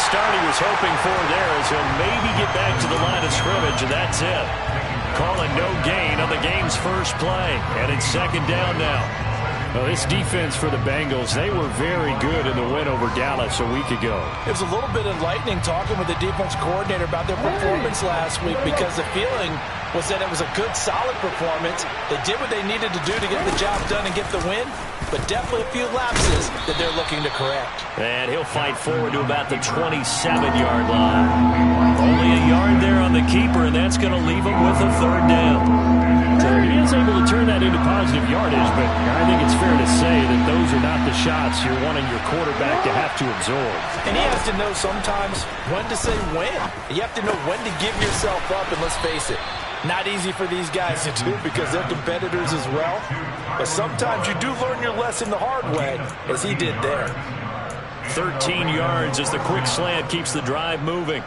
start he was hoping for there as he'll maybe get back to the line of scrimmage, and that's it. Calling no gain on the game's first play, and it's second down now. Well, this defense for the Bengals, they were very good in the win over Dallas a week ago. It was a little bit enlightening talking with the defense coordinator about their performance last week, because the feeling was that it was a good, solid performance. They did what they needed to do to get the job done and get the win, but definitely a few lapses that they're looking to correct. And he'll fight forward to about the 27-yard line. Only a yard there on the keeper, and that's going to leave him with a third down. So he is able to turn that into positive yardage, but I think it's fair to say that those are not the shots you're wanting your quarterback to have to absorb. And he has to know sometimes when to say when. You have to know when to give yourself up, and let's face it, not easy for these guys to do because they're competitors as well. But sometimes you do learn your lesson the hard way, as he did there. 13 yards as the quick slant keeps the drive moving.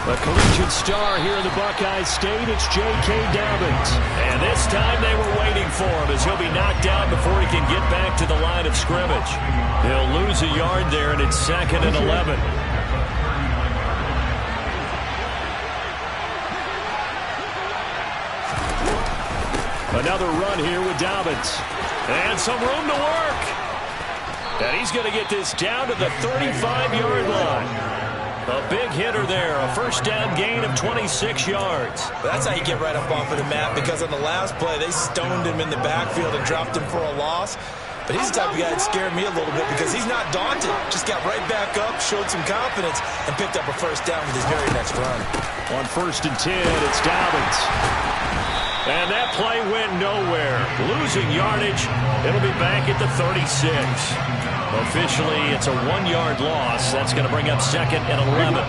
A collegiate star here in the Buckeye State, it's J.K. Dobbins. And this time they were waiting for him as he'll be knocked down before he can get back to the line of scrimmage. He'll lose a yard there, and it's 2nd and 11. Another run here with Dobbins. And some room to work. And he's going to get this down to the 35-yard line. A big hitter there, a first down gain of 26 yards. That's how you get right up off of the map, because on the last play, they stoned him in the backfield and dropped him for a loss. But he's the type of guy that scared me a little bit because he's not daunted. Just got right back up, showed some confidence, and picked up a first down with his very next run. On 1st and 10, it's Dobbins. And that play went nowhere. Losing yardage. It'll be back at the 36. Officially, it's a 1-yard loss. That's going to bring up 2nd and 11.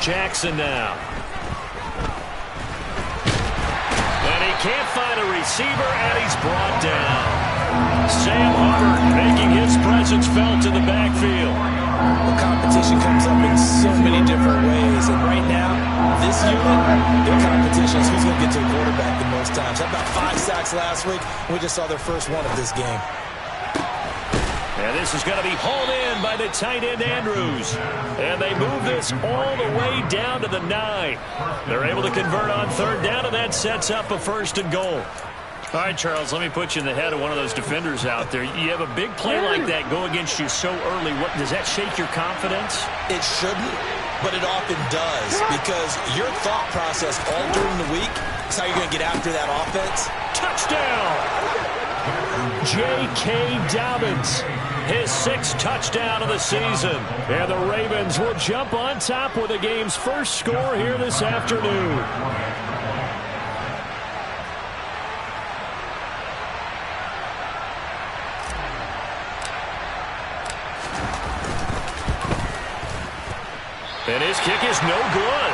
Jackson now. And he can't find a receiver, and he's brought down. Sam Hubbard making his presence felt in the backfield. The competition comes up in so many different ways, and right now, this unit, their competition is who's going to get to the quarterback the most times. Had about 5 sacks last week. We just saw their first one of this game. And this is going to be hauled in by the tight end Andrews. And they move this all the way down to the 9. They're able to convert on 3rd down, and that sets up a 1st and goal. All right, Charles, let me put you in the head of one of those defenders out there. You have a big play like that go against you so early. What does that shake your confidence? It shouldn't, but it often does, because your thought process all during the week is how you're going to get after that offense. Touchdown! J.K. Dobbins, his 6th touchdown of the season. And the Ravens will jump on top with the game's first score here this afternoon. And his kick is no good.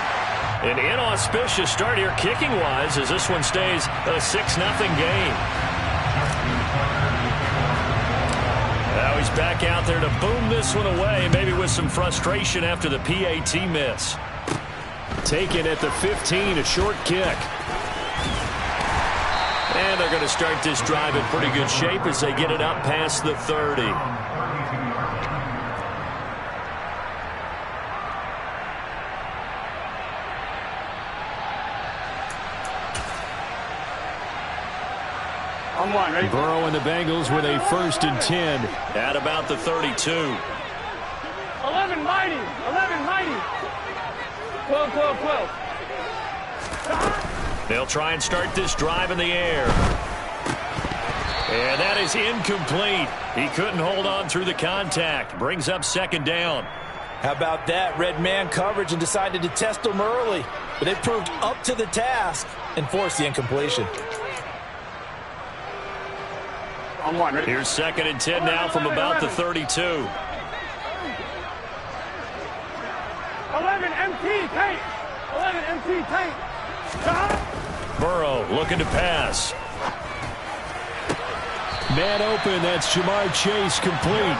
An inauspicious start here kicking-wise as this one stays a 6-0 game. Now he's back out there to boom this one away, maybe with some frustration after the PAT miss. Taken at the 15, a short kick. And they're going to start this drive in pretty good shape as they get it up past the 30. Burrow and the Bengals with a 1st and 10 at about the 32. 11 mighty, 11 mighty. 12, 12, 12. They'll try and start this drive in the air. And that is incomplete. He couldn't hold on through the contact. Brings up 2nd down. How about that? Red man coverage and decided to test them early. But they proved up to the task and forced the incompletion. Here's 2nd and 10 now from about the 32. 11 MT tank. 11 MT tank. Burrow looking to pass. Man open, that's Jamar Chase complete.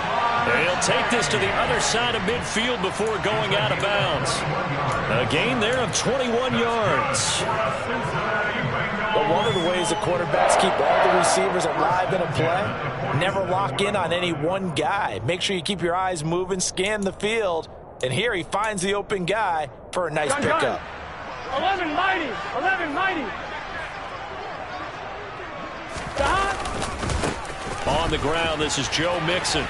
He'll take this to the other side of midfield before going out of bounds. A gain there of 21 yards. But one of the ways the quarterbacks keep all the receivers alive in a play, never lock in on any one guy. Make sure you keep your eyes moving, scan the field. And here he finds the open guy for a nice pickup. 11 mighty. 11 mighty. On the ground, this is Joe Mixon.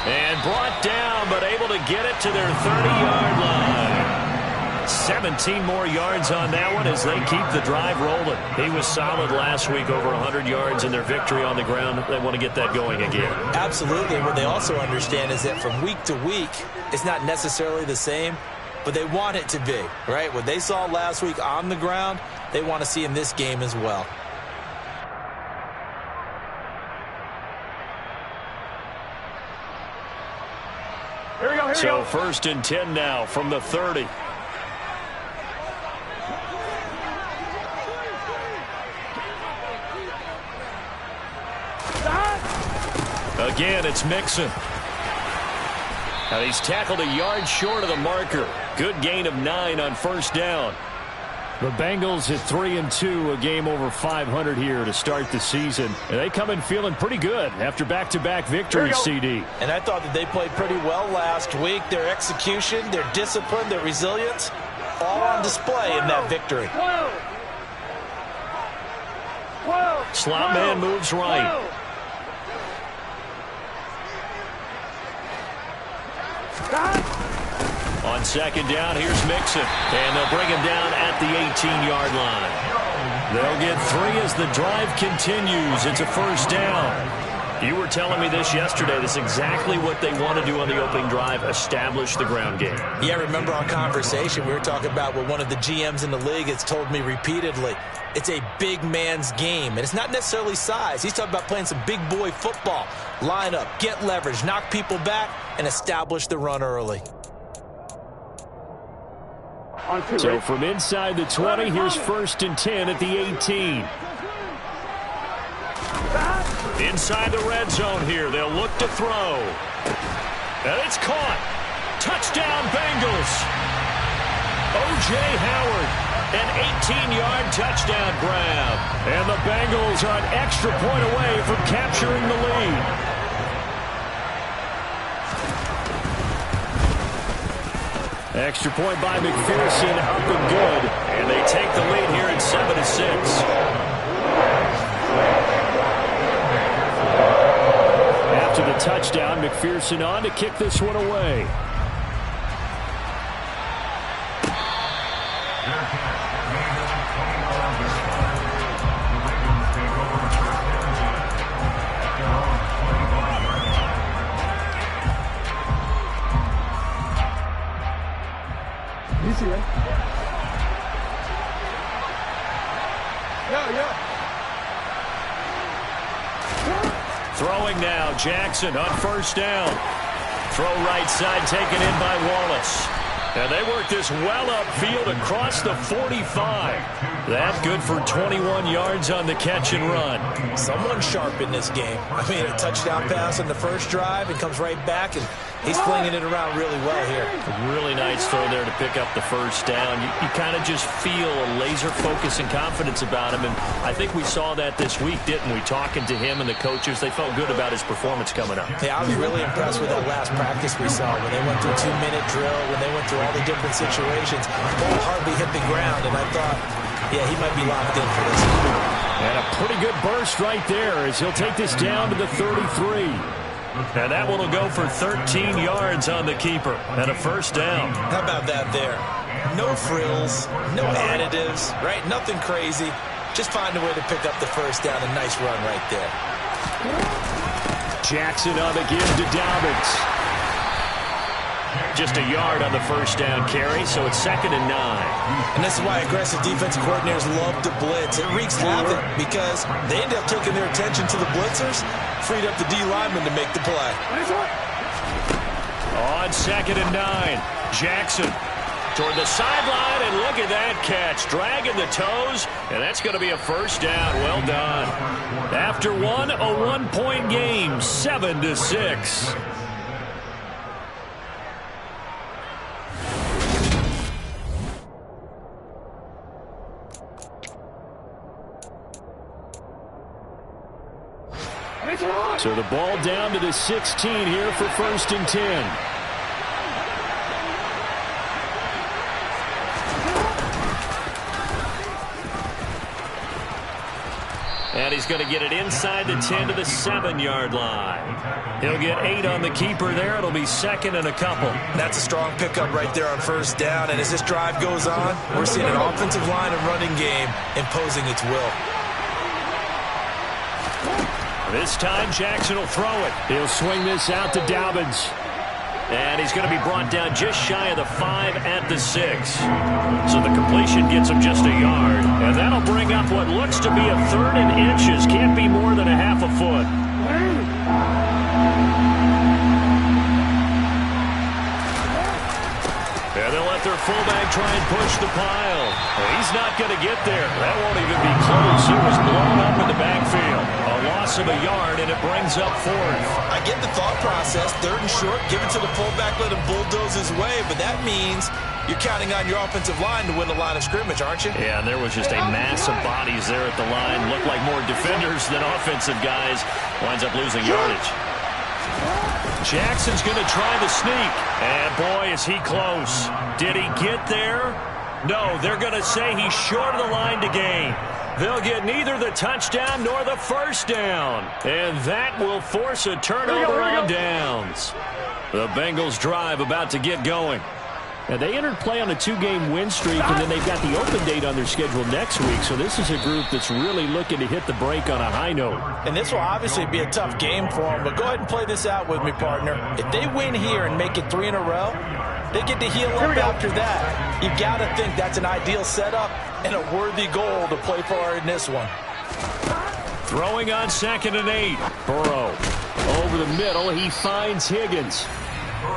And brought down, but able to get it to their 30-yard line. 17 more yards on that one as they keep the drive rolling. He was solid last week, over 100 yards in their victory on the ground. They want to get that going again. Absolutely. What they also understand is that from week to week, it's not necessarily the same, but they want it to be, right? What they saw last week on the ground, they want to see in this game as well. Here we go, So 1st and 10 now from the 30. Again, it's Mixon. Now he's tackled a yard short of the marker. Good gain of 9 on 1st down. The Bengals at 3-2, a game over 500 here to start the season. And they come in feeling pretty good after back-to-back victories, CD. And I thought that they played pretty well last week. Their execution, their discipline, their resilience, all on display in that victory. 12. Slot man moves right. On 2nd down, here's Mixon. And they'll bring him down at the 18-yard line. They'll get 3 as the drive continues. It's a 1st down. You were telling me this yesterday. This is exactly what they want to do on the opening drive, establish the ground game. Yeah, remember our conversation. We were talking about what one of the GMs in the league has told me repeatedly. It's a big man's game, and it's not necessarily size. He's talking about playing some big boy football. Line up, get leverage, knock people back, and establish the run early. So from inside the 20, here's 1st and 10 at the 18. Inside the red zone here. They'll look to throw. And it's caught. Touchdown, Bengals. O.J. Howard, an 18-yard touchdown grab. And the Bengals are an extra point away from capturing the lead. Extra point by McPherson, up and good. And they take the lead here at 7-6. After the touchdown, McPherson on to kick this one away. Throwing now, Jackson on 1st down. Throw right side taken in by Wallace. And they work this well upfield across the 45. That good for 21 yards on the catch and run. Someone sharp in this game. I mean, a touchdown pass on the first drive and comes right back, and he's flinging it around really well here. A really nice throw there to pick up the 1st down. You kind of just feel a laser focus and confidence about him, and I think we saw that this week, didn't we? Talking to him and the coaches, they felt good about his performance coming up. Yeah, I was really impressed with that last practice we saw when they went through a 2-minute drill, when they went through all the different situations. Ball hardly hit the ground, and I thought, yeah, he might be locked in for this. And a pretty good burst right there as he'll take this down to the 33. And that one will go for 13 yards on the keeper and a 1st down. How about that there? No frills, no additives, right? Nothing crazy. Just find a way to pick up the 1st down. A nice run right there. Jackson on the give to Dobbins. Just a yard on the 1st down carry, so it's 2nd and 9. And this is why aggressive defensive coordinators love to blitz. It wreaks havoc because they end up taking their attention to the blitzers, freed up the D lineman to make the play. On 2nd and 9, Jackson toward the sideline, and look at that catch. Dragging the toes, and that's going to be a first down. Well done. After one, a one-point game, 7-6. So the ball down to the 16 here for 1st and 10. And he's going to get it inside the 10 to the 7-yard line. He'll get 8 on the keeper there. It'll be 2nd and a couple. That's a strong pickup right there on 1st down. And as this drive goes on, we're seeing an offensive line and running game imposing its will. This time, Jackson will throw it. He'll swing this out to Dobbins. And he's going to be brought down just shy of the 5 at the 6. So the completion gets him just a yard. And that'll bring up what looks to be a 3rd and inches. Can't be more than a half a foot. And they'll let their fullback try and push the pile. Well, he's not going to get there. That won't even be close. It was blown up in the backfield. A loss of a yard, and it brings up 4th. I get the thought process. 3rd and short, give it to the fullback, let him bulldoze his way. But that means you're counting on your offensive line to win the line of scrimmage, aren't you? Yeah, and there was just a mass of bodies there at the line. Looked like more defenders than offensive guys. Winds up losing yardage. Jackson's going to try the sneak. And, boy, is he close. Did he get there? No, they're going to say he's short of the line to gain. They'll get neither the touchdown nor the first down. And that will force a turnover on downs. The Bengals drive about to get going. Now, they entered play on a 2-game win streak, and then they've got the open date on their schedule next week. So this is a group that's really looking to hit the break on a high note. And this will obviously be a tough game for them. But go ahead and play this out with me, partner. If they win here and make it 3 in a row, they get to heal up after that. You've got to think that's an ideal setup and a worthy goal to play for in this one. Throwing on 2nd and 8. Burrow over the middle. He finds Higgins.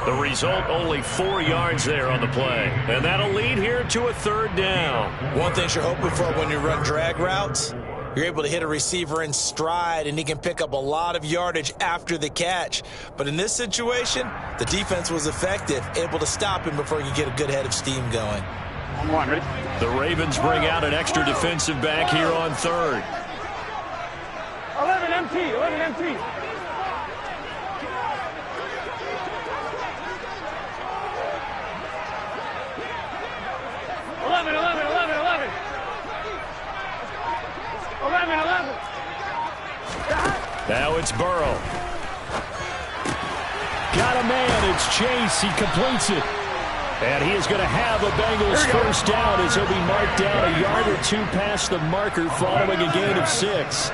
The result, only 4 yards there on the play. And that'll lead here to a 3rd down. One thing you're hoping for when you run drag routes, you're able to hit a receiver in stride, and he can pick up a lot of yardage after the catch. But in this situation, the defense was effective, able to stop him before he could get a good head of steam going. The Ravens bring out an extra defensive back here on 3rd. 11 MT, 11 MT. Now it's Burrow. Got a man. It's Chase. He completes it. And he is going to have a Bengals first down as he'll be marked down a yard or 2 past the marker following a gain of 6.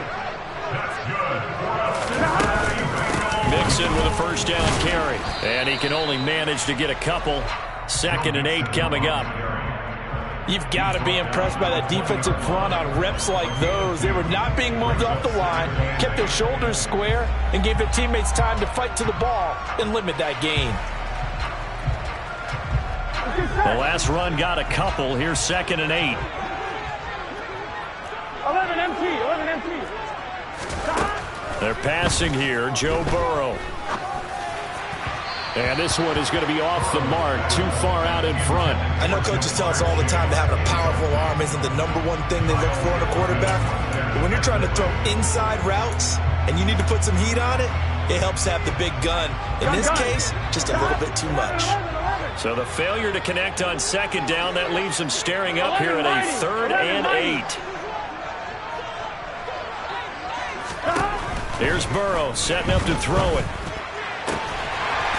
Mixon with a first down carry. And he can only manage to get a couple. 2nd and 8 coming up. You've got to be impressed by that defensive front on reps like those. They were not being moved off the line, kept their shoulders square, and gave their teammates time to fight to the ball and limit that gain. The last run got a couple. Here's 2nd and 8. 11 MT, 11 MT. They're passing here. Joe Burrow. And this one is going to be off the mark, too far out in front. I know coaches tell us all the time that having a powerful arm isn't the #1 thing they look for in a quarterback. But when you're trying to throw inside routes and you need to put some heat on it, it helps to have the big gun. In this case, just a little bit too much. So the failure to connect on 2nd down, that leaves them staring up here at a 3rd and 8. Here's Burrow setting up to throw it.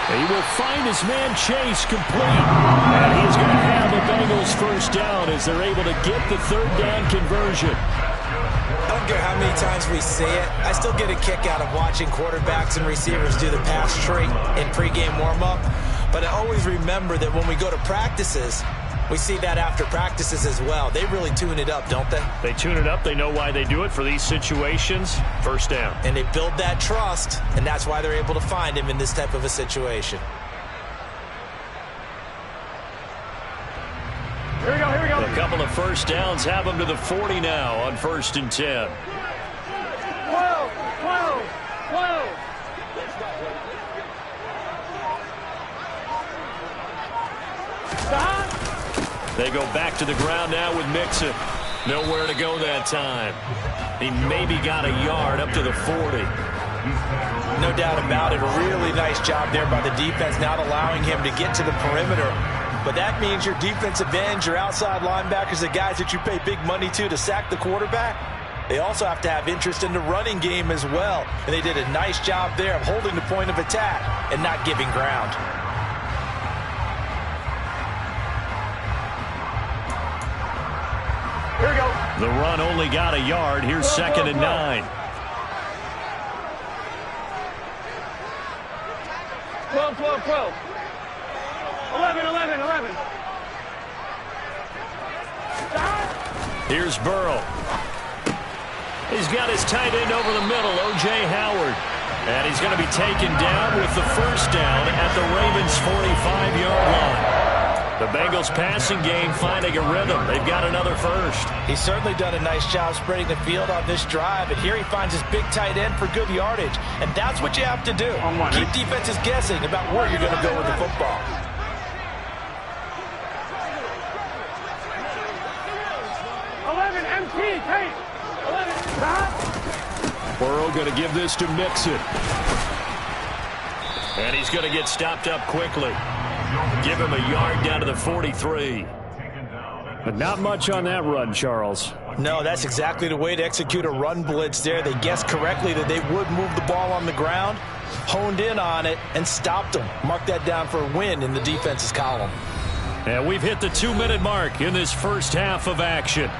He will find his man Chase complete. And he's going to have a Bengals first down as they're able to get the 3rd down conversion. I don't care how many times we say it, I still get a kick out of watching quarterbacks and receivers do the pass tree in pregame warm-up. But I always remember that when we go to practices, we see that after practices as well. They really tune it up, don't they? They tune it up. They know why they do it for these situations. First down. And they build that trust, and that's why they're able to find him in this type of a situation. A couple of first downs have them to the 40 now on 1st and 10. 12, 12, 12. Stop. They go back to the ground now with Mixon. Nowhere to go that time. He maybe got a yard up to the 40. No doubt about it. A really nice job there by the defense, not allowing him to get to the perimeter. But that means your defensive ends, your outside linebackers, the guys that you pay big money to sack the quarterback, they also have to have interest in the running game as well. And they did a nice job there of holding the point of attack and not giving ground. Here we go. The run only got a yard. Here's 2nd and 9. 12, 12, 12. 11, 11, 11. Stop. Here's Burrow. He's got his tight end over the middle, O.J. Howard. And he's going to be taken down with the first down at the Ravens' 45-yard line. The Bengals passing game finding a rhythm. They've got another first. He's certainly done a nice job spreading the field on this drive, and here he finds his big tight end for good yardage. And that's what you have to do. Keep defenses guessing about where you're going to go with the football. MT, take. 11, stop. Burrow going to give this to Mixon. And he's going to get stopped up quickly. Give him a yard down to the 43. But not much on that run, Charles. No, that's exactly the way to execute a run blitz there. They guessed correctly that they would move the ball on the ground, honed in on it, and stopped them. Mark that down for a win in the defense's column. And we've hit the 2-minute mark in this first half of action.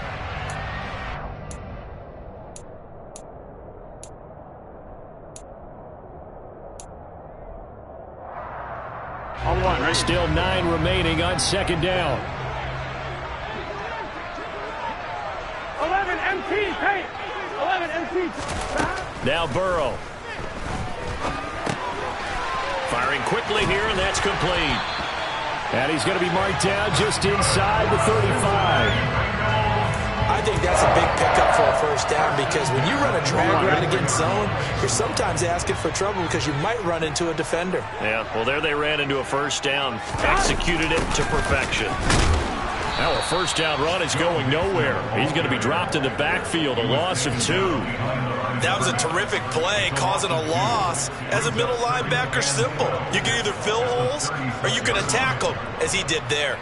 On one, right? Still 9 remaining on 2nd down. 11 MT, take. 11 MT. Stop. Now Burrow. Firing quickly here, and that's complete. And he's going to be marked down just inside the 35. I think that's a big pickup for a first down, because when you run a drag route against zone, you're sometimes asking for trouble because you might run into a defender. Yeah, well, there they ran into a first down. Executed it to perfection. Now a first down run is going nowhere. He's going to be dropped in the backfield, a loss of 2. That was a terrific play, causing a loss. As a middle linebacker, simple. You can either fill holes or you can attack them, as he did there.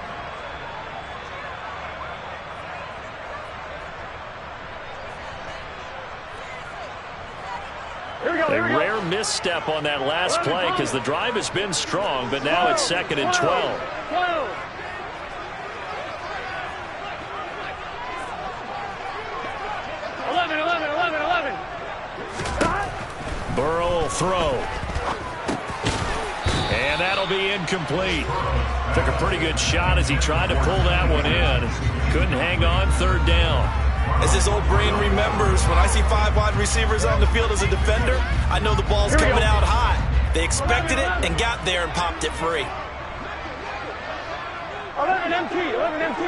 A rare misstep on that last play because the drive has been strong, but now it's 2nd and 12. 12. Burrow will throw. And that'll be incomplete. Took a pretty good shot as he tried to pull that one in. Couldn't hang on, 3rd down. As his old brain remembers, when I see 5 wide receivers on the field as a defender, I know the ball's coming out hot. They expected it and got there and popped it free. 11 MT, 11 MT.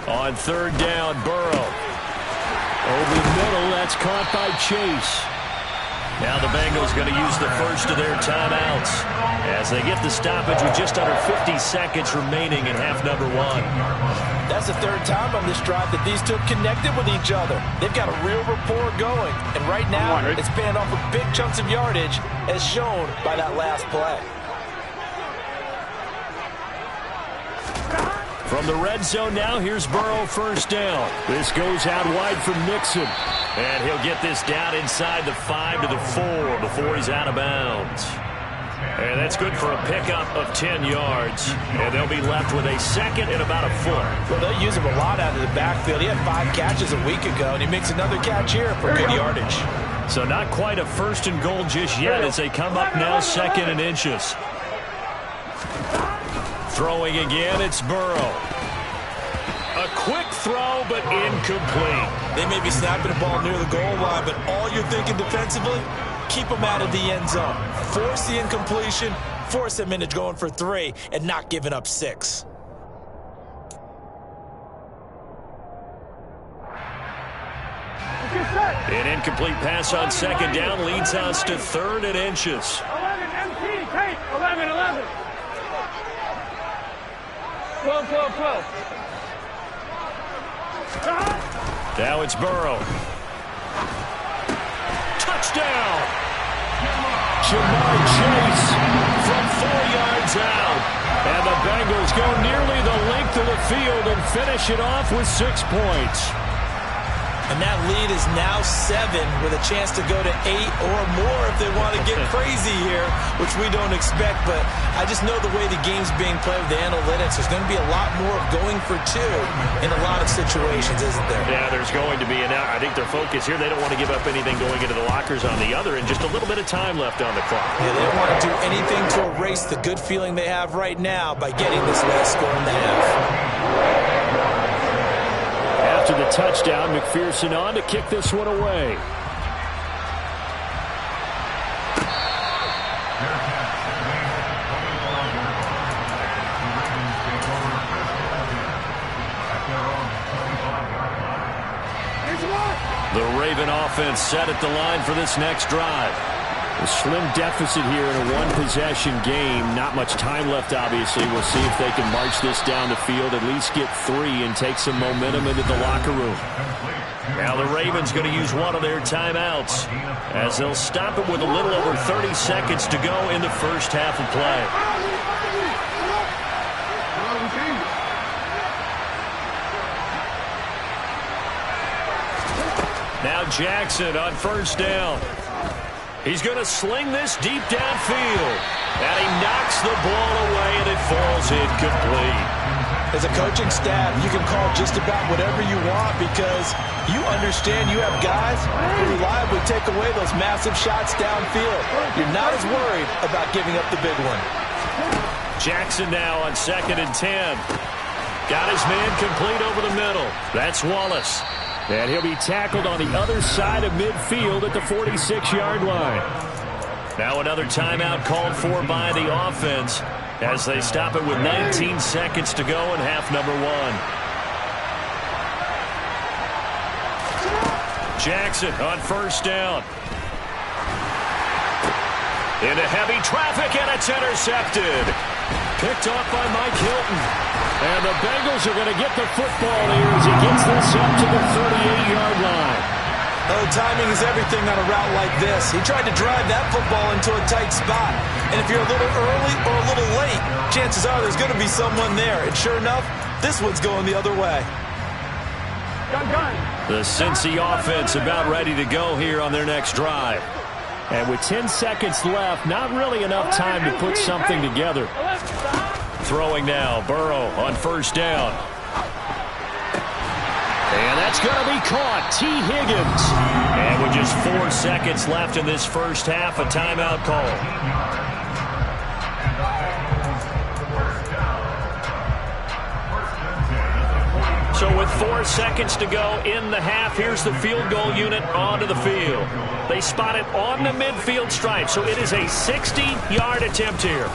On 3rd down, Burrow. Over the middle, that's caught by Chase. Now the Bengals going to use the first of their timeouts as they get the stoppage with just under 50 seconds remaining in half number 1. That's the 3rd time on this drive that these two connected with each other. They've got a real rapport going, and right now it's paying off with big chunks of yardage, as shown by that last play. From the red zone now, here's Burrow, first down. This goes out wide from Mixon. And he'll get this down inside the 5 to the 4 before he's out of bounds. And that's good for a pickup of 10 yards. And they'll be left with a 2nd and about a foot. Well, they'll use him a lot out of the backfield. He had 5 catches a week ago, and he makes another catch here for good yardage. So not quite a 1st and goal just yet as they come up now 2nd and inches. Throwing again, it's Burrow. A quick throw, but incomplete. They may be snapping the ball near the goal line, but all you're thinking defensively, keep them out of the end zone. Force the incompletion, force them into going for 3, and not giving up 6. An incomplete pass on second down leads us to 3rd and inches. 11 MT, tape. 11, 11. 12, 12, 12. Now it's Burrow. Touchdown! Jamar Chase from 4 yards out. And the Bengals go nearly the length of the field and finish it off with 6 points. And that lead is now 7 with a chance to go to 8 or more if they want to get crazy here, which we don't expect. But I just know the way the game's being played with the analytics, there's going to be a lot more of going for 2 in a lot of situations, isn't there? Yeah, there's going to be. And I think their focus here, they don't want to give up anything going into the lockers on the other, and just a little bit of time left on the clock. Yeah, they don't want to do anything to erase the good feeling they have right now by getting this last score in the half. After the touchdown, McPherson on to kick this one away. The Raven offense set at the line for this next drive. A slim deficit here in a one-possession game. Not much time left, obviously. We'll see if they can march this down the field, at least get 3, and take some momentum into the locker room. Now the Ravens going to use one of their timeouts as they'll stop it with a little over 30 seconds to go in the first half of play. Now Jackson on first down. He's going to sling this deep downfield. And he knocks the ball away, and it falls incomplete. As a coaching staff, you can call just about whatever you want because you understand you have guys who reliably take away those massive shots downfield. You're not as worried about giving up the big one. Jackson now on 2nd and 10. Got his man complete over the middle. That's Wallace. And he'll be tackled on the other side of midfield at the 46-yard line. Now another timeout called for by the offense as they stop it with 19 seconds to go in half number 1. Jackson on first down. Into heavy traffic, and it's intercepted. Picked off by Mike Hilton. And the Bengals are going to get the football here as he gets this up to the 38-yard line. Oh, timing is everything on a route like this. He tried to drive that football into a tight spot. And if you're a little early or a little late, chances are there's going to be someone there. And sure enough, this one's going the other way. The Cincy offense about ready to go here on their next drive. And with 10 seconds left, not really enough time to put something together. Throwing now, Burrow on first down. And that's going to be caught. T. Higgins. And with just 4 seconds left in this first half, a timeout call. So with 4 seconds to go in the half, here's the field goal unit onto the field. They spot it on the midfield stripe, so it is a 60-yard attempt here.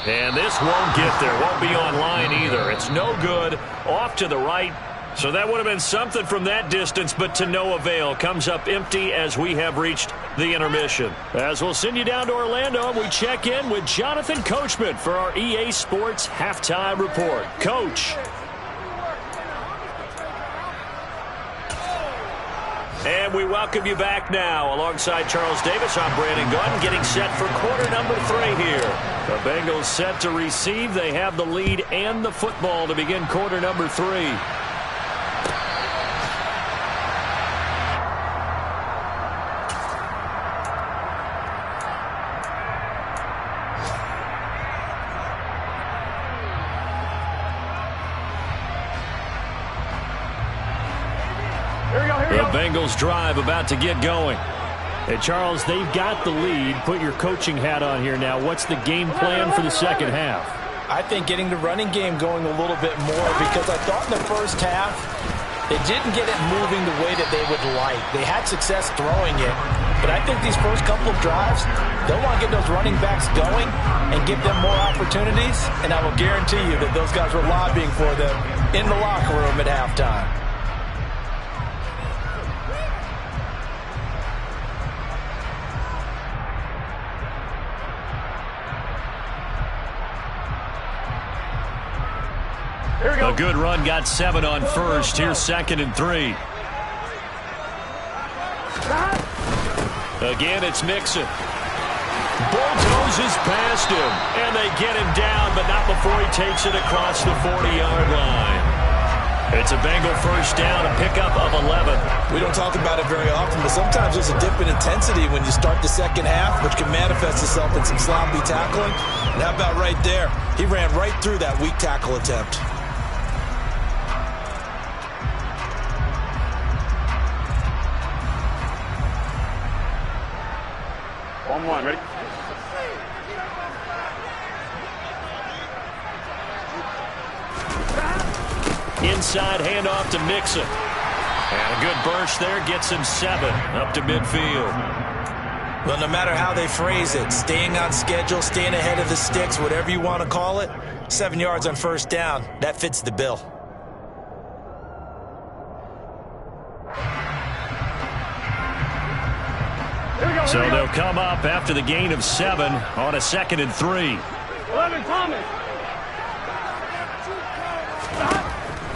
And this won't get there. Won't be on line either. It's no good. Off to the right. So that would have been something from that distance, but to no avail. Comes up empty as we have reached the intermission. As we'll send you down to Orlando, we check in with Jonathan Coachman for our EA Sports Halftime Report. Coach. And we welcome you back now. Alongside Charles Davis, I'm Brandon Gunn, getting set for quarter number 3 here. The Bengals set to receive. They have the lead and the football to begin quarter number 3. The Bengals drive about to get going. Hey, Charles, they've got the lead. Put your coaching hat on here now. What's the game plan for the second half? I think getting the running game going a little bit more because I thought in the first half they didn't get it moving the way that they would like. They had success throwing it, but I think these first couple of drives, they'll want to get those running backs going and give them more opportunities, and I will guarantee you that those guys were lobbying for them in the locker room at halftime. Here we go. A good run got 7 on first. Here's 2nd and 3. Again, it's Mixon. Bulldozes past him, and they get him down, but not before he takes it across the 40-yard line. It's a Bengal first down, a pickup of 11. We don't talk about it very often, but sometimes there's a dip in intensity when you start the second half, which can manifest itself in some sloppy tackling. And how about right there? He ran right through that weak tackle attempt. One, ready? Inside handoff to Mixon. And a good burst there gets him 7 up to midfield. Well, no matter how they phrase it, staying on schedule, staying ahead of the sticks, whatever you want to call it, 7 yards on first down, that fits the bill. So they'll come up after the gain of 7 on a 2nd and 3. 11, Thomas.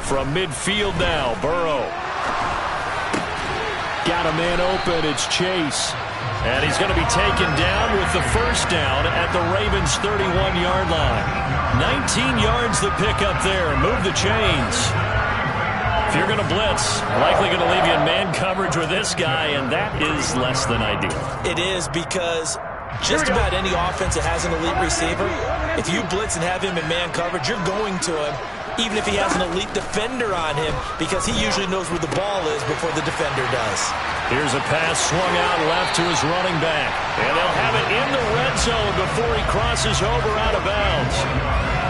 From midfield now, Burrow. Got a man open, it's Chase. And he's going to be taken down with the first down at the Ravens' 31-yard line. 19 yards the pickup there. Move the chains. If you're going to blitz, likely going to leave you in man coverage with this guy, and that is less than ideal. It is, because just about any offense that has an elite receiver, if you blitz and have him in man coverage, you're going to him, even if he has an elite defender on him, because he usually knows where the ball is before the defender does. Here's a pass swung out left to his running back. And they'll have it in the red zone before he crosses over out of bounds.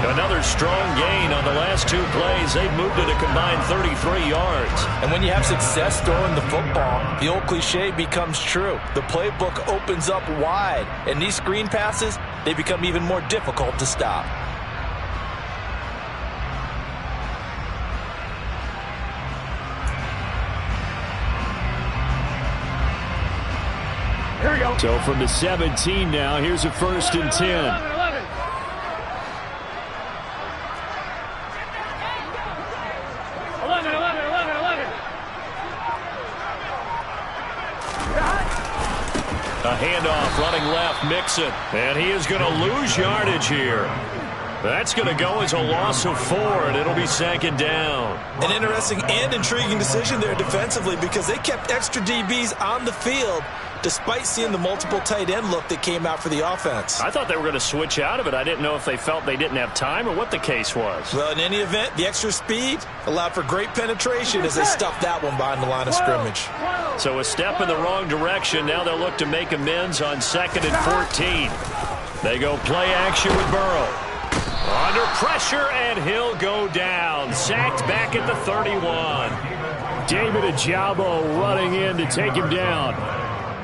Another strong gain on the last 2 plays. They've moved it a combined 33 yards. And when you have success throwing the football, the old cliche becomes true. The playbook opens up wide. And these screen passes, they become even more difficult to stop. Here we go. So from the 17 now, here's a 1st and 10. 11. 11. A handoff running left, Mixon. And he is going to lose yardage here. That's going to go as a loss of 4, and it'll be 2nd down. An interesting and intriguing decision there defensively, because they kept extra DBs on the field despite seeing the multiple tight end look that came out for the offense. I thought they were going to switch out of it. I didn't know if they felt they didn't have time or what the case was. Well, in any event, the extra speed allowed for great penetration as they stuffed that one behind the line of scrimmage. So a step in the wrong direction. Now they'll look to make amends on 2nd and 14. They go play action with Burrow. Under pressure, and he'll go down. Sacked back at the 31. David Ajabo running in to take him down.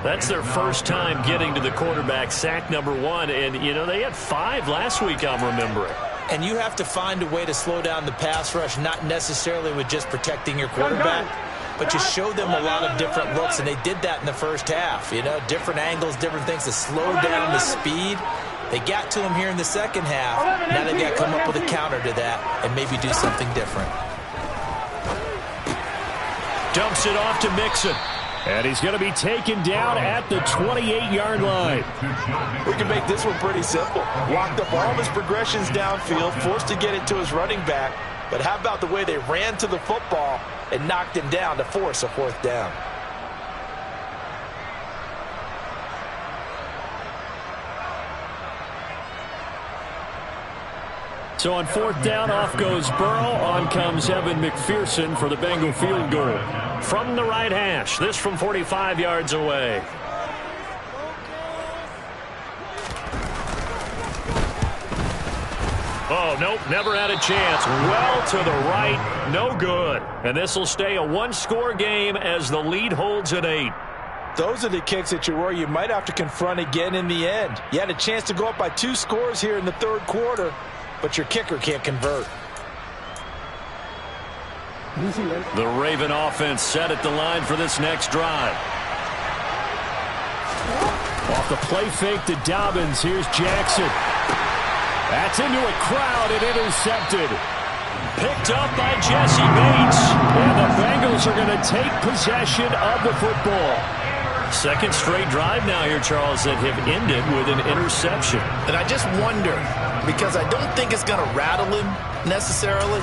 That's their first time getting to the quarterback, sack number 1. And, you know, they had 5 last week, I'm remembering. And you have to find a way to slow down the pass rush, not necessarily with just protecting your quarterback, but you show them a lot of different looks, and they did that in the first half. You know, different angles, different things to slow down the speed. They got to him here in the second half. Now they've got to come up with a counter to that and maybe do something different. Dumps it off to Mixon. And he's going to be taken down at the 28-yard line. We can make this one pretty simple. Locked up all his progressions downfield, forced to get it to his running back. But how about the way they ran to the football and knocked him down to force a 4th down? So on 4th down, off goes Burrow. On comes Evan McPherson for the Bengal field goal. From the right hash, this from 45 yards away. Oh, nope, never had a chance. Well to the right, no good. And this will stay a 1-score game as the lead holds at 8. Those are the kicks that you worry you might have to confront again in the end. You had a chance to go up by 2 scores here in the 3rd quarter, but your kicker can't convert. The Raven offense set at the line for this next drive. Off the play fake to Dobbins. Here's Jackson. That's into a crowd and intercepted. Picked up by Jesse Bates. And the Bengals are going to take possession of the football. Second straight drive now here, Charles, that have ended with an interception. And I just wonder, because I don't think it's going to rattle him necessarily,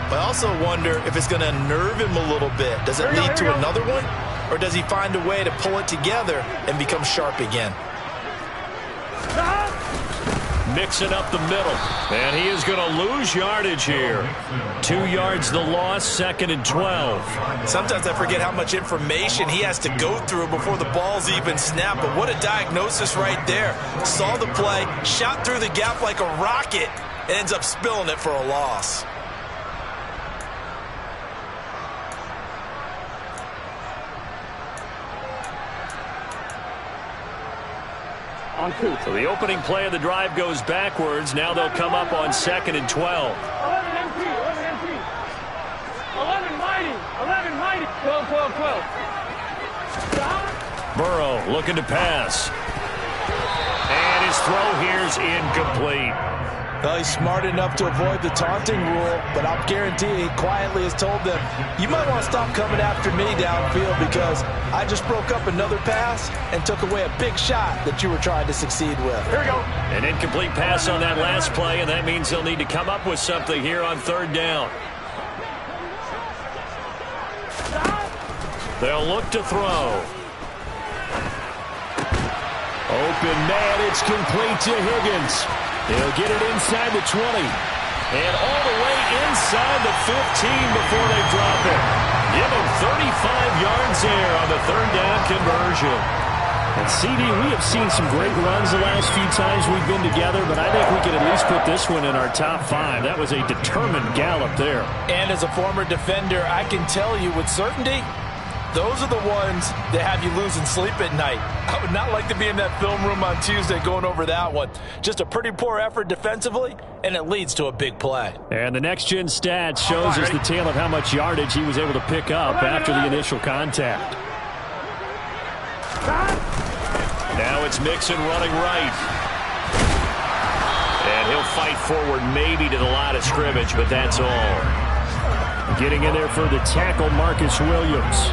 but I also wonder if it's going to unnerve him a little bit. Does it lead to another one, or does he find a way to pull it together and become sharp again? Mixing up the middle. And he is going to lose yardage here. 2 yards the loss, 2nd and 12. Sometimes I forget how much information he has to go through before the ball's even snapped. But what a diagnosis right there. Saw the play, shot through the gap like a rocket, and ends up spilling it for a loss. So the opening play of the drive goes backwards. Now they'll come up on 2nd and 12. 11 mighty. 12. Burrow looking to pass. And his throw here's incomplete. Well, he's smart enough to avoid the taunting rule, but I'll guarantee he quietly has told them, you might want to stop coming after me downfield because I just broke up another pass and took away a big shot that you were trying to succeed with. Here we go. An incomplete pass on that last play, and that means they'll need to come up with something here on 3rd down. They'll look to throw. Open man, it's complete to Higgins. He'll get it inside the 20. And all the way inside the 15 before they drop it. Give him 35 yards there on the 3rd down conversion. And CD, we have seen some great runs the last few times we've been together, but I think we could at least put this one in our top 5. That was a determined gallop there. And as a former defender, I can tell you with certainty, those are the ones that have you losing sleep at night. I would not like to be in that film room on Tuesday going over that one. Just a pretty poor effort defensively, and it leads to a big play. And the next-gen stats shows us the tale of how much yardage he was able to pick up after the initial contact. Now it's Mixon running right. And he'll fight forward maybe to the line of scrimmage, but that's all. Getting in there for the tackle, Marcus Williams.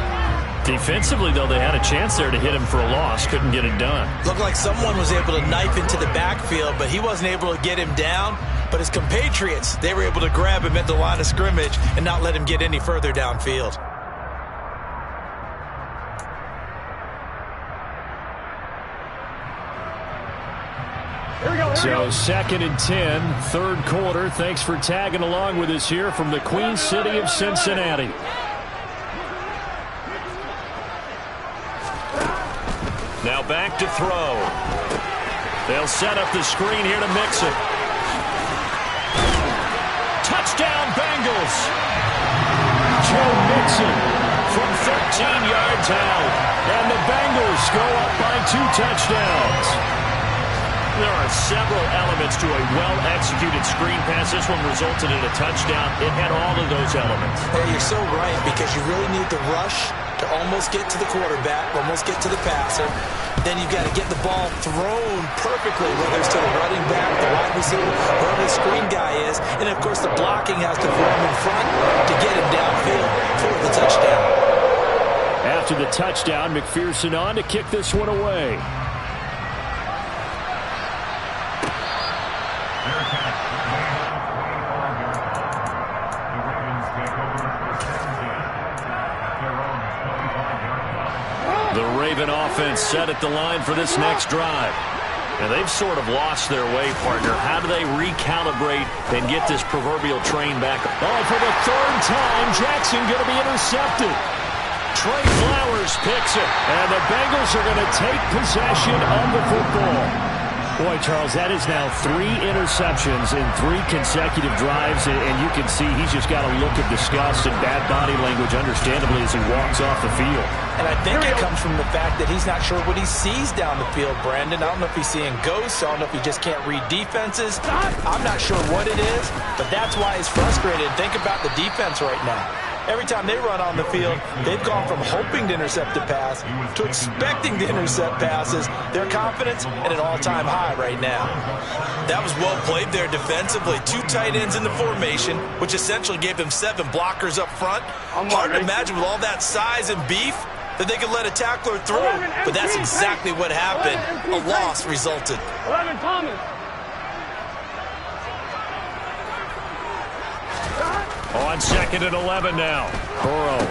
Defensively, though, they had a chance there to hit him for a loss. Couldn't get it done. Looked like someone was able to knife into the backfield, but he wasn't able to get him down. But his compatriots, they were able to grab him at the line of scrimmage and not let him get any further downfield. So 2nd and 10, 3rd quarter. Thanks for tagging along with us here from the Queen City of Cincinnati. Now back to throw. They'll set up the screen here to Mixon. Touchdown Bengals. Joe Mixon from 13 yards out. And the Bengals go up by 2 touchdowns. There are several elements to a well-executed screen pass. This one resulted in a touchdown. It had all of those elements. Hey, you're so right, because you really need the rush to almost get to the quarterback, almost get to the passer. Then you've got to get the ball thrown perfectly, whether it's to the running back, the wide receiver, whoever the screen guy is. And, of course, the blocking has to form in front to get him downfield for the touchdown. After the touchdown, McPherson on to kick this one away. The Raven offense set at the line for this next drive. And they've sort of lost their way, partner. How do they recalibrate and get this proverbial train back? Oh, for the 3rd time, Jackson going to be intercepted. Trey Flowers picks it. And the Bengals are going to take possession of the football. Boy, Charles, that is now 3 interceptions in 3 consecutive drives, and you can see he's just got a look of disgust and bad body language, understandably, as he walks off the field. And I think it comes from the fact that he's not sure what he sees down the field, Brandon. I don't know if he's seeing ghosts. I don't know if he just can't read defenses. I'm not sure what it is, but that's why he's frustrated. Think about the defense right now. Every time they run on the field, they've gone from hoping to intercept a pass to expecting to intercept passes. Their confidence at an all-time high right now. That was well played there defensively. 2 tight ends in the formation, which essentially gave them 7 blockers up front. Hard to imagine with all that size and beef that they could let a tackler through. But that's exactly what happened. A loss resulted. 11 Thomas. On 2nd and 11 now. Burrow.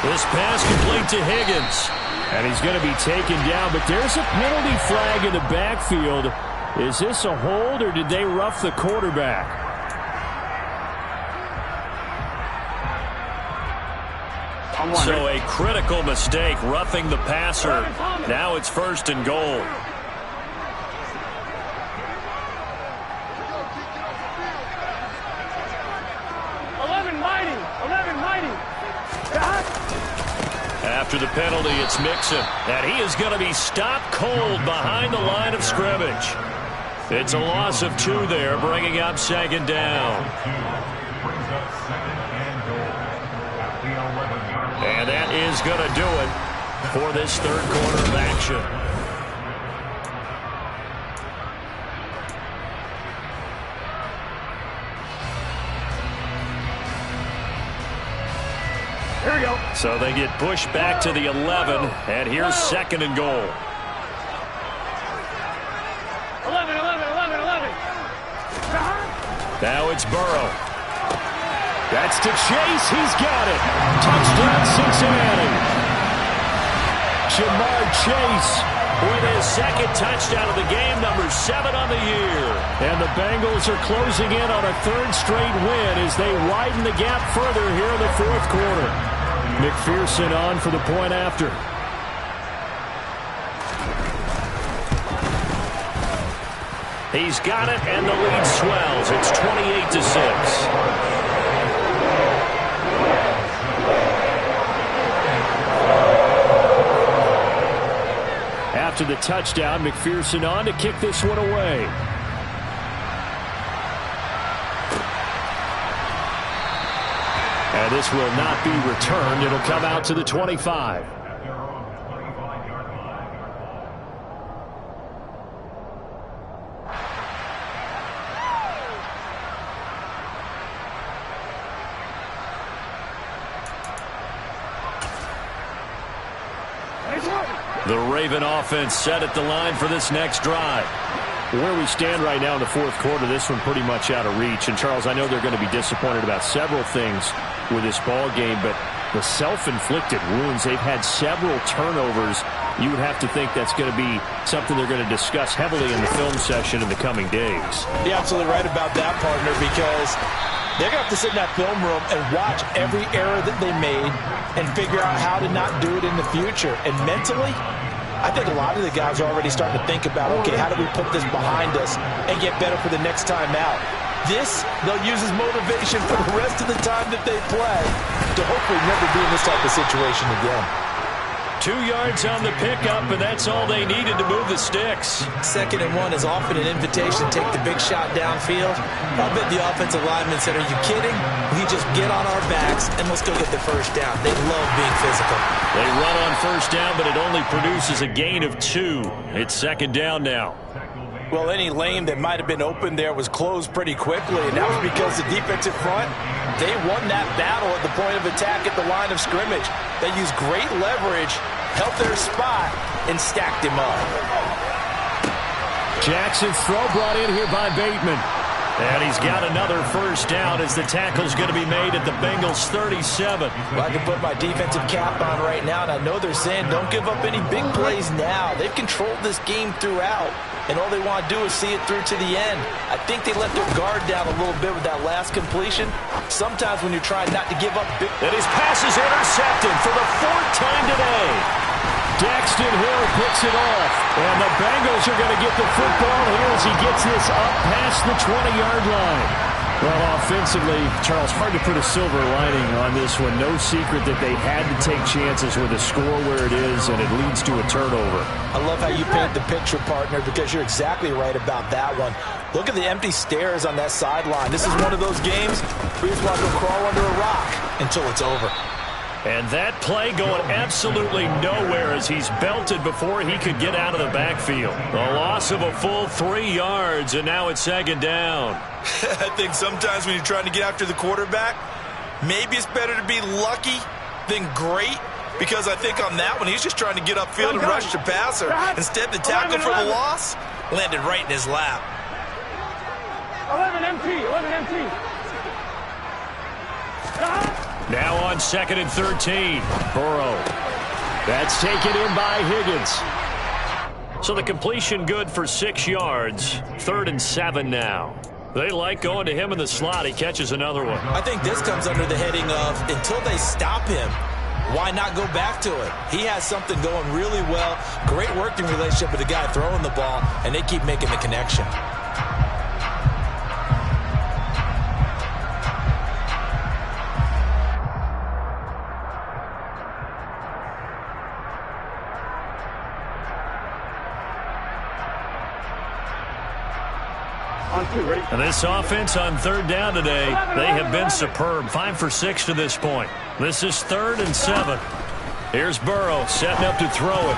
This pass complete to Higgins. And he's going to be taken down, but there's a penalty flag in the backfield. Is this a hold, or did they rough the quarterback? So a critical mistake, roughing the passer. Now it's 1st and goal. After the penalty, it's Mixon. And he is going to be stopped cold behind the line of scrimmage. It's a loss of 2 there, bringing up 2nd down. And that is going to do it for this 3rd quarter of action. Here we go. So they get pushed back to the 11, and here's 2nd and goal. 11. Now it's Burrow. That's to Chase. He's got it. Touchdown, Cincinnati. Jamar Chase with his 2nd touchdown of the game, number 7 on the year. And the Bengals are closing in on a 3rd straight win as they widen the gap further here in the 4th quarter. McPherson on for the point after. He's got it, and the lead swells. It's 28-6. After the touchdown, McPherson on to kick this one away. And this will not be returned. It'll come out to the 25. The Raven offense set at the line for this next drive. Where we stand right now in the 4th quarter, this one pretty much out of reach. And, Charles, I know they're going to be disappointed about several things with this ball game, but the self-inflicted wounds, they've had several turnovers. You would have to think that's going to be something they're going to discuss heavily in the film session in the coming days. You're absolutely right about that, partner, because they're going to have to sit in that film room and watch every error that they made and figure out how to not do it in the future. And mentally, I think a lot of the guys are already starting to think about, okay, how do we put this behind us and get better for the next time out? This, they'll use as motivation for the rest of the time that they play to hopefully never be in this type of situation again. 2 yards on the pickup, and that's all they needed to move the sticks. 2nd and 1 is often an invitation to take the big shot downfield. I bet the offensive lineman said, are you kidding? We just get on our backs and let's go get the 1st down. They love being physical. They run on 1st down, but it only produces a gain of 2. It's 2nd down now. Well, any lane that might have been open there was closed pretty quickly, and that was because the defensive front, they won that battle at the point of attack at the line of scrimmage. They used great leverage, held their spot, and stacked him up. Jackson's throw brought in here by Bateman. And he's got another 1st down as the tackle's going to be made at the Bengals' 37. Well, I can put my defensive cap on right now, and I know they're saying don't give up any big plays now. They've controlled this game throughout, and all they want to do is see it through to the end. I think they let their guard down a little bit with that last completion. Sometimes when you're trying not to give up big... And his pass is intercepted for the 4th time today. Daxton Hill picks it off. And the Bengals are going to get the football here as he gets this up past the 20-yard line. Well, offensively, Charles, hard to put a silver lining on this one. No secret that they had to take chances with a score where it is, and it leads to a turnover. I love how you paint the picture, partner, because you're exactly right about that one. Look at the empty stares on that sideline. This is one of those games where you just want to go crawl under a rock until it's over. And that play going absolutely nowhere as he's belted before he could get out of the backfield. A loss of a full 3 yards, and now it's second down. I think sometimes when you're trying to get after the quarterback, maybe it's better to be lucky than great, because I think on that one, he's just trying to get upfield and rush the passer. Instead, the tackle for the loss landed right in his lap. 11 MT. Now on 2nd and 13. Burrow. That's taken in by Higgins. So the completion good for 6 yards. 3rd and 7 now. They like going to him in the slot. He catches another one. I think this comes under the heading of until they stop him, why not go back to it? He has something going really well. Great working relationship with the guy throwing the ball, and they keep making the connection. And this offense on 3rd down today, they have been superb. 5 for 6 to this point. This is 3rd and 7. Here's Burrow setting up to throw it.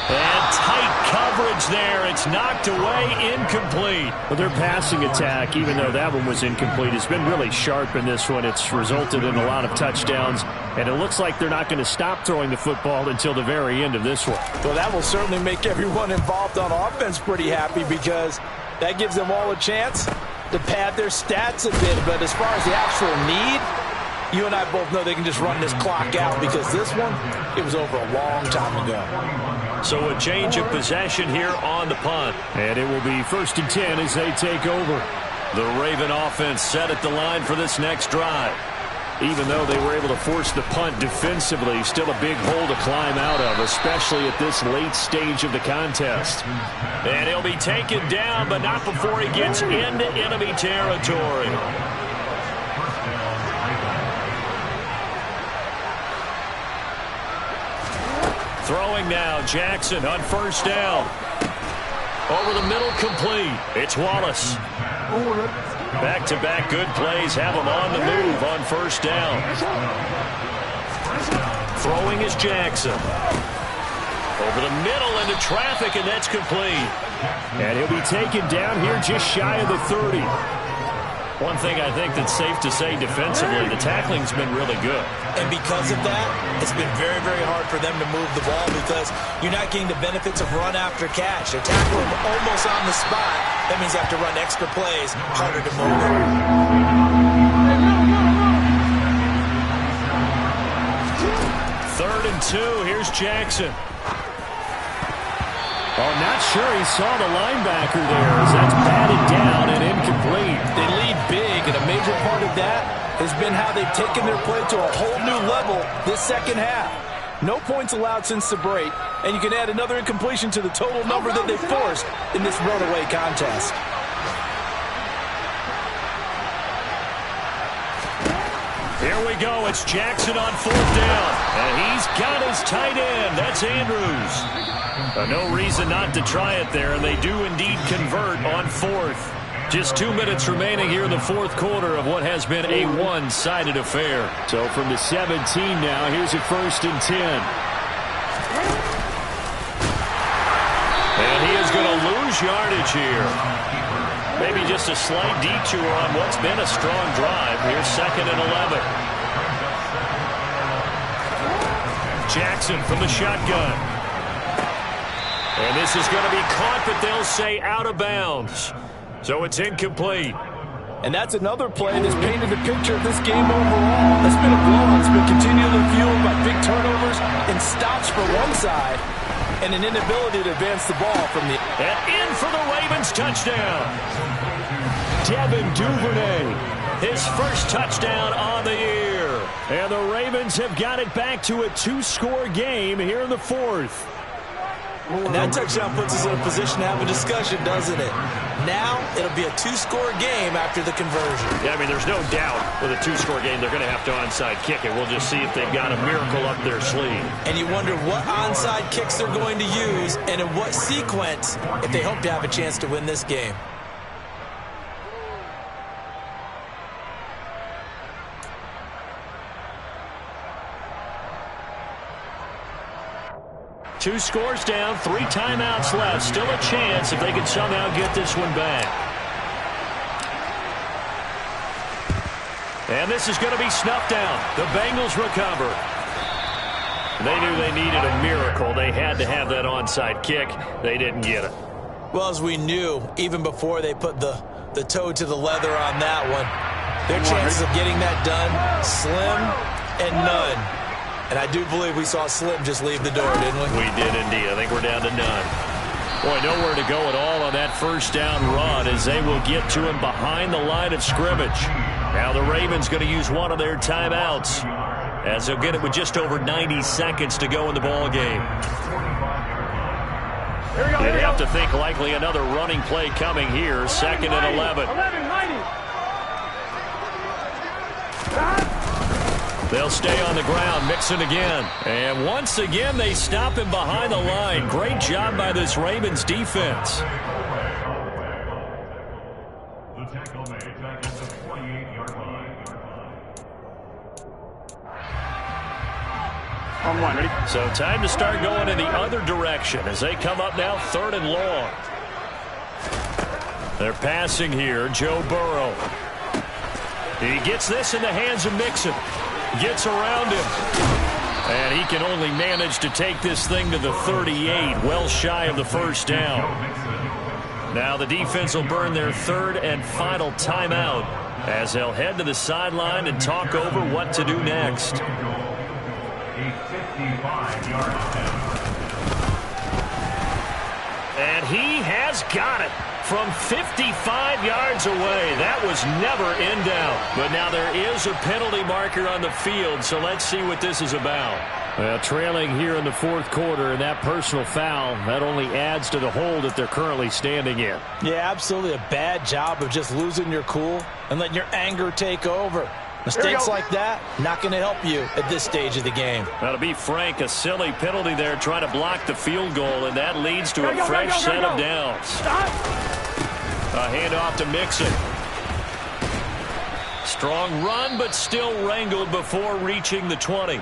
And tight coverage there. It's knocked away, incomplete. But their passing attack, even though that one was incomplete, has been really sharp in this one. It's resulted in a lot of touchdowns, and it looks like they're not going to stop throwing the football until the very end of this one. Well, that will certainly make everyone involved on offense pretty happy, because that gives them all a chance to pad their stats a bit. But as far as the actual need, you and I both know they can just run this clock out, because this one, it was over a long time ago. So a change of possession here on the punt. And it will be 1st and 10 as they take over. The Raven offense set at the line for this next drive. Even though they were able to force the punt defensively, still a big hole to climb out of, especially at this late stage of the contest. And he'll be taken down, but not before he gets into enemy territory. Throwing now, Jackson on 1st down. Over the middle, complete. It's Wallace. Back-to-back good plays have him on the move on 1st down. Throwing is Jackson. Over the middle into traffic, and that's complete. And he'll be taken down here just shy of the 30. One thing I think that's safe to say defensively, the tackling's been really good. And because of that, it's been very, very hard for them to move the ball, because you're not getting the benefits of run after catch. They tackle him almost on the spot. That means you have to run extra plays, harder to move it. 3rd and 2. Here's Jackson. Oh, not sure he saw the linebacker there, as that's batted down and incomplete. They lead big, and a major part of that has been how they've taken their play to a whole new level this second half. No points allowed since the break, and you can add another incompletion to the total number that they forced in this runaway contest. Here we go. It's Jackson on 4th down. And he's got his tight end. That's Andrews. No reason not to try it there, and they do indeed convert on 4th. Just 2 minutes remaining here in the 4th quarter of what has been a one-sided affair. So from the 17 now, here's a 1st and 10. And he is going to lose yardage here. Maybe just a slight detour on what's been a strong drive. Here's 2nd and 11. Jackson from the shotgun. And this is going to be caught, but they'll say out of bounds. So it's incomplete. And that's another play that's painted the picture of this game overall. It's been a blowout. It's been continually fueled by big turnovers and stops for one side, and an inability to advance the ball from the... And in for the Ravens touchdown. Devin Duvernay. His first touchdown on the year. And the Ravens have got it back to a 2-score game here in the 4th. And that touchdown puts us in a position to have a discussion, doesn't it? Now, it'll be a two-score game after the conversion. Yeah, I mean, there's no doubt with a two-score game they're going to have to onside kick it. We'll just see if they've got a miracle up their sleeve. And you wonder what onside kicks they're going to use and in what sequence if they hope to have a chance to win this game. Two scores down, 3 timeouts left. Still a chance if they can somehow get this one back. And this is going to be snuffed out. The Bengals recover. They knew they needed a miracle. They had to have that onside kick. They didn't get it. Well, as we knew, even before they put the toe to the leather on that one, their chances of getting that done, slim and none. And I do believe we saw Slim just leave the door, didn't we? We did indeed. I think we're down to none. Boy, nowhere to go at all on that first down run as they will get to him behind the line of scrimmage. Now the Ravens going to use one of their timeouts as they'll get it with just over 90 seconds to go in the ball game. You'd have to think likely another running play coming here. 2nd and 11. They'll stay on the ground, Mixon again. And once again, they stop him behind the line. Great job by this Ravens defense. So time to start going in the other direction as they come up now 3rd and long. They're passing here, Joe Burrow. He gets this in the hands of Mixon. Gets around him. And he can only manage to take this thing to the 38, well shy of the first down. Now the defense will burn their 3rd and final timeout as they'll head to the sideline and talk over what to do next. And he has got it from 55 yards away. That was never in doubt. But now there is a penalty marker on the field, so let's see what this is about. Well, trailing here in the 4th quarter, and that personal foul, that only adds to the hole that they're currently standing in. Yeah, absolutely a bad job of just losing your cool and letting your anger take over. Mistakes like that, not going to help you at this stage of the game. Now, to be frank, a silly penalty there trying to block the field goal, and that leads to a fresh set of downs. A handoff to Mixon. Strong run, but still wrangled before reaching the 20.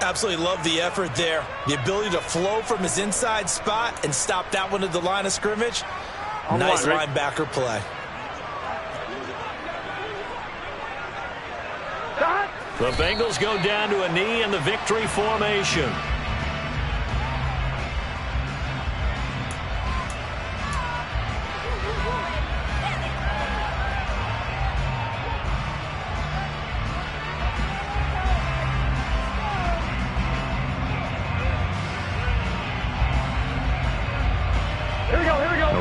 Absolutely love the effort there. The ability to flow from his inside spot and stop that one at the line of scrimmage. Nice linebacker play. The Bengals go down to a knee in the victory formation.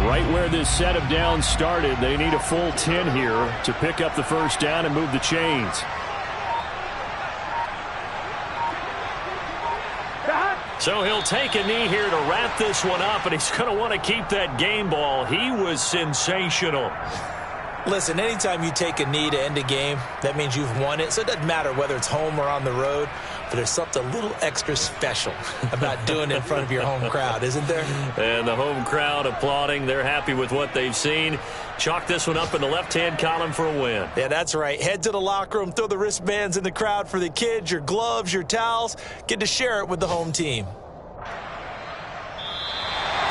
Right where this set of downs started, they need a full 10 here to pick up the first down and move the chains. So he'll take a knee here to wrap this one up, and he's going to want to keep that game ball. He was sensational. Listen, anytime you take a knee to end a game, that means you've won it. So it doesn't matter whether it's home or on the road, but there's something a little extra special about doing it in front of your home crowd, isn't there? And the home crowd applauding. They're happy with what they've seen. Chalk this one up in the left-hand column for a win. Yeah, that's right. Head to the locker room, throw the wristbands in the crowd for the kids, your gloves, your towels. Get to share it with the home team.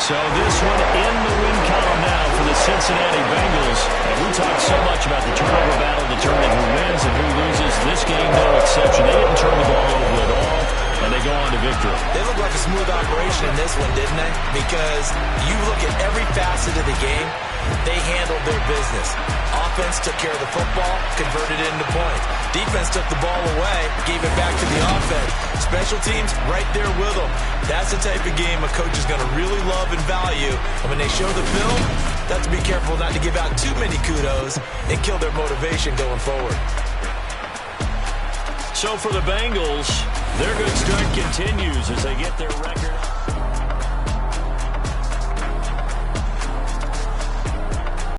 So this one in the win column now for the Cincinnati Bengals. And we talked so much about the turnover battle determining who wins and who loses. This game, no exception. They didn't turn the ball over at all, and they go on to victory. They look like a smooth operation in this one, didn't they? Because you look at every facet of the game, they handled their business. Offense took care of the football, converted it into points. Defense took the ball away, gave it back to the offense. Special teams right there with them. That's the type of game a coach is going to really love and value. And when they show the film, they have to be careful not to give out too many kudos and kill their motivation going forward. So for the Bengals, their good start continues as they get their record.